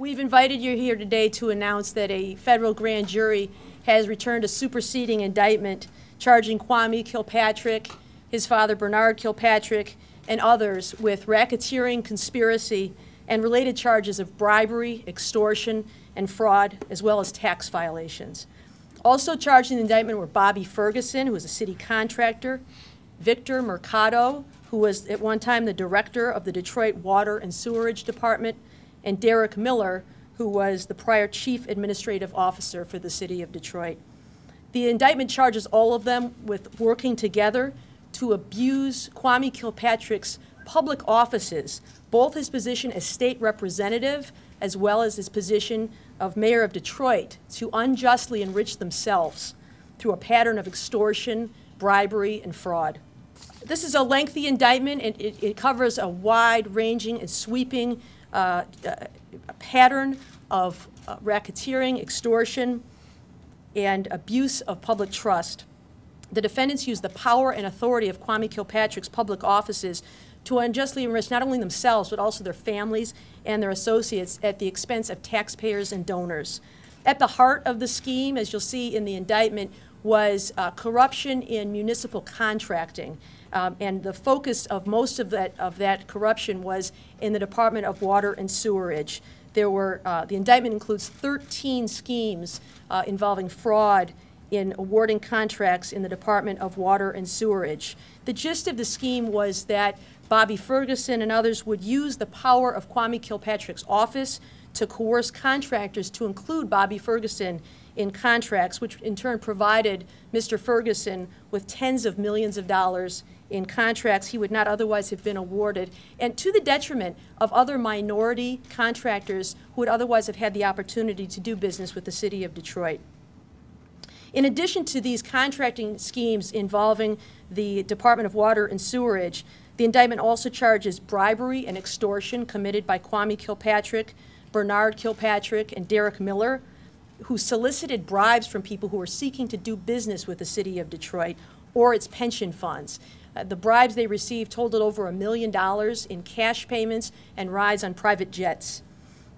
We've invited you here today to announce that a federal grand jury has returned a superseding indictment charging Kwame Kilpatrick, his father Bernard Kilpatrick, and others with racketeering, conspiracy, and related charges of bribery, extortion, and fraud, as well as tax violations. Also charged in the indictment were Bobby Ferguson, who was a city contractor, Victor Mercado, who was at one time the director of the Detroit Water and Sewerage Department, and Derrick A, who was the prior chief administrative officer for the city of Detroit. The indictment charges all of them with working together to abuse Kwame Kilpatrick's public offices, both his position as state representative as well as his position of mayor of Detroit, to unjustly enrich themselves through a pattern of extortion, bribery, and fraud. This is a lengthy indictment, and it covers a wide-ranging and sweeping pattern of racketeering, extortion, and abuse of public trust. The defendants used the power and authority of Kwame Kilpatrick's public offices to unjustly enrich not only themselves but also their families and their associates at the expense of taxpayers and donors. At the heart of the scheme, as you'll see in the indictment, was corruption in municipal contracting. And the focus of most of that corruption was in the Department of Water and Sewerage. There were, the indictment includes 13 schemes involving fraud in awarding contracts in the Department of Water and Sewerage. The gist of the scheme was that Bobby Ferguson and others would use the power of Kwame Kilpatrick's office to coerce contractors to include Bobby Ferguson in contracts, which in turn provided Mr. Ferguson with tens of millions of dollars in contracts he would not otherwise have been awarded, and to the detriment of other minority contractors who would otherwise have had the opportunity to do business with the city of Detroit. In addition to these contracting schemes involving the Department of Water and Sewerage, the indictment also charges bribery and extortion committed by Kwame Kilpatrick, Bernard Kilpatrick, and Derrick A, who solicited bribes from people who were seeking to do business with the city of Detroit or its pension funds. The bribes they received totaled over $1 million in cash payments and rides on private jets.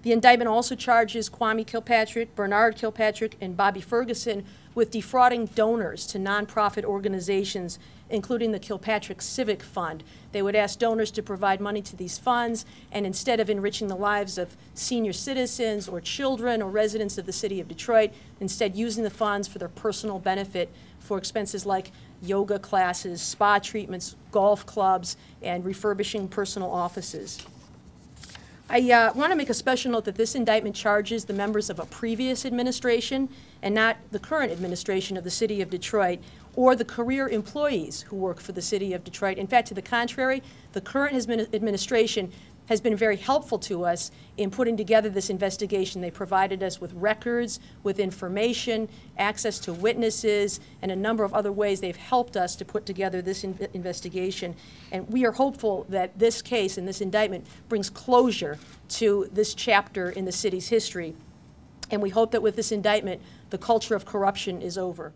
The indictment also charges Kwame Kilpatrick, Bernard Kilpatrick, and Bobby Ferguson with defrauding donors to nonprofit organizations, including the Kilpatrick Civic Fund. They would ask donors to provide money to these funds, and instead of enriching the lives of senior citizens or children or residents of the city of Detroit, instead using the funds for their personal benefit for expenses like yoga classes, spa treatments, golf clubs, and refurbishing personal offices. I want to make a special note that this indictment charges the members of a previous administration and not the current administration of the city of Detroit or the career employees who work for the city of Detroit. In fact, to the contrary, the current administration has been very helpful to us in putting together this investigation. They provided us with records, with information, access to witnesses, and a number of other ways they've helped us to put together this investigation. And we are hopeful that this case and this indictment brings closure to this chapter in the city's history. And we hope that with this indictment, the culture of corruption is over.